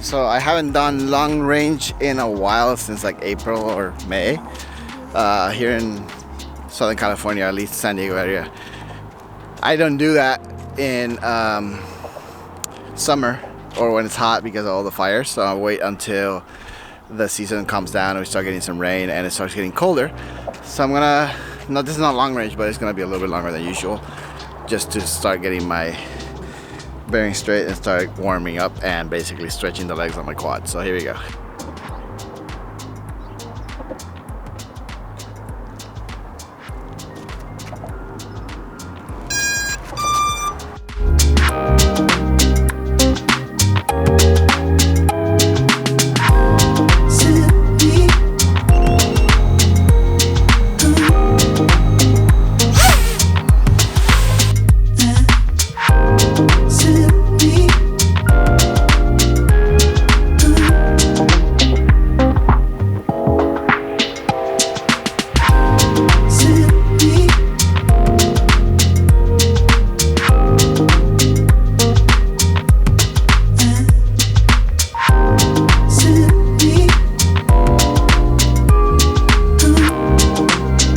So I haven't done long range in a while, since like April or May, here in Southern California, at least San Diego area. I don't do that in summer or when it's hot because of all the fires, so I'll wait until the season comes down and we start getting some rain and it starts getting colder. So I'm gonna, no, this is not long range, but it's gonna be a little bit longer than usual, just to start getting my bearing straight and start warming up and basically stretching the legs on my quad. So here we go.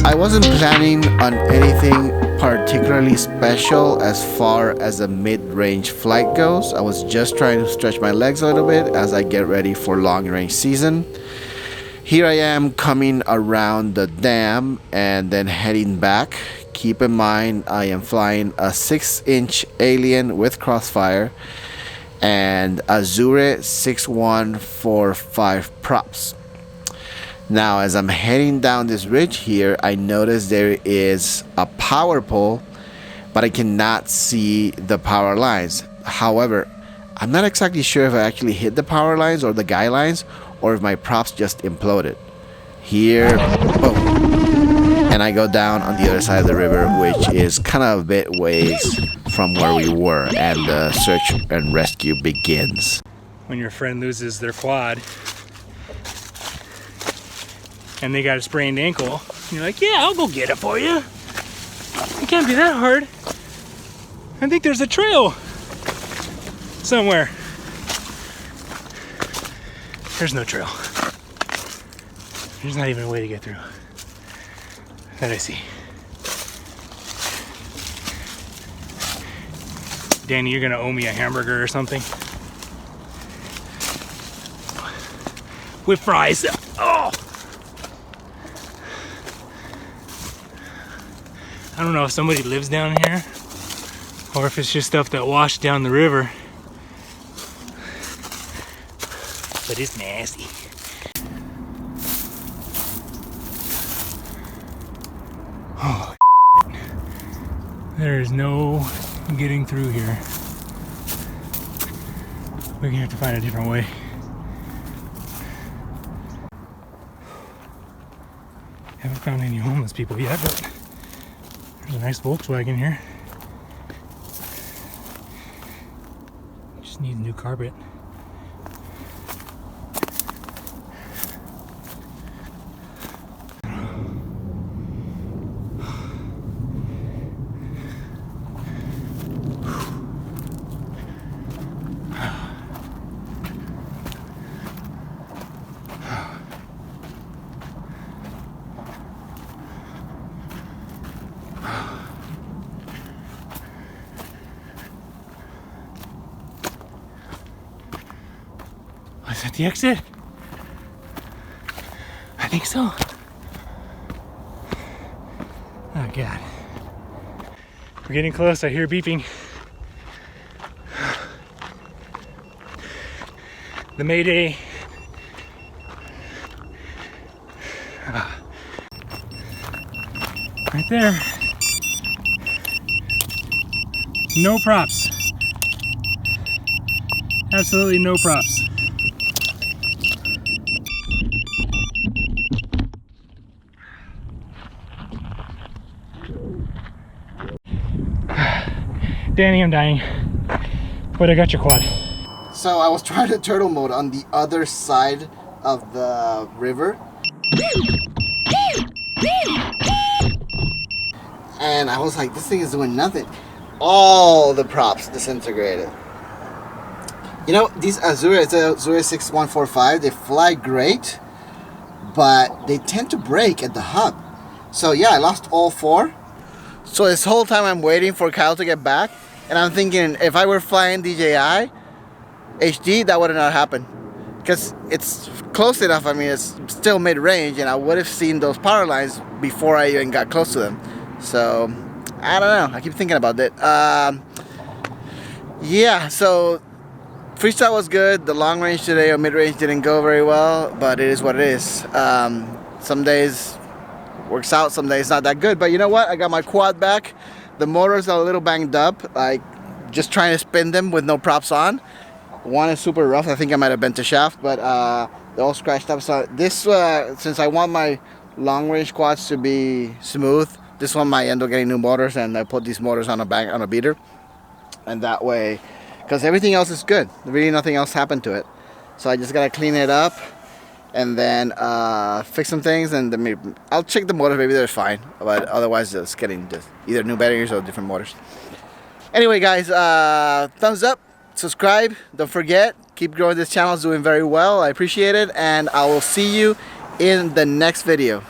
I wasn't planning on anything particularly special as far as a mid-range flight goes. I was just trying to stretch my legs a little bit as I get ready for long-range season. Here I am coming around the dam and then heading back. Keep in mind I am flying a 6-inch Alien with Crossfire and Azure 6145 props. Now, as I'm heading down this ridge here, I notice there is a power pole, but I cannot see the power lines. However, I'm not exactly sure if I actually hit the power lines or the guy lines, or if my props just imploded. Here, boom. And I go down on the other side of the river, which is kind of a bit ways from where we were, and the search and rescue begins. When your friend loses their quad, and they got a sprained ankle, you're like, yeah, I'll go get it for you. It can't be that hard. I think there's a trail somewhere. There's no trail. There's not even a way to get through that I see. Danny, you're gonna owe me a hamburger or something. With fries. Oh! I don't know if somebody lives down here or if it's just stuff that washed down the river, but it's nasty. Oh, there is no getting through here. We're gonna have to find a different way. Haven't found any homeless people yet, but there's a nice Volkswagen here. Just needs new carpet. Is that the exit? I think so. Oh God. We're getting close, I hear beeping. The Mayday. Right there. No props. Absolutely no props. Danny, I'm dying. But I got your quad. So I was trying to turtle mode on the other side of the river. And I was like, this thing is doing nothing. All the props disintegrated. You know, these Azura, it's a Azura 6145, they fly great, but they tend to break at the hub. So yeah, I lost all 4. So this whole time I'm waiting for Kyle to get back, and I'm thinking if I were flying DJI HD, that would have not happened. Because it's close enough, I mean, it's still mid-range, and I would have seen those power lines before I even got close to them. So, I don't know, I keep thinking about that. Yeah, so freestyle was good. The long range today or mid-range didn't go very well, but it is what it is. Some days works out, some days not that good. But you know what? I got my quad back. The motors are a little banged up, like just trying to spin them with no props on. One is super rough. I think I might have bent the shaft, but they're all scratched up. So this, since I want my long range quads to be smooth, this one might end up getting new motors, and I put these motors on a beater, and that way, because everything else is good. Really, nothing else happened to it. So I just gotta clean it up, and then fix some things, and then maybe I'll check the motors. Maybe they're fine, but otherwise, just getting just either new batteries or different motors. Anyway, guys, thumbs up. Subscribe, don't forget, keep growing this channel, it's doing very well, I appreciate it, and I will see you in the next video.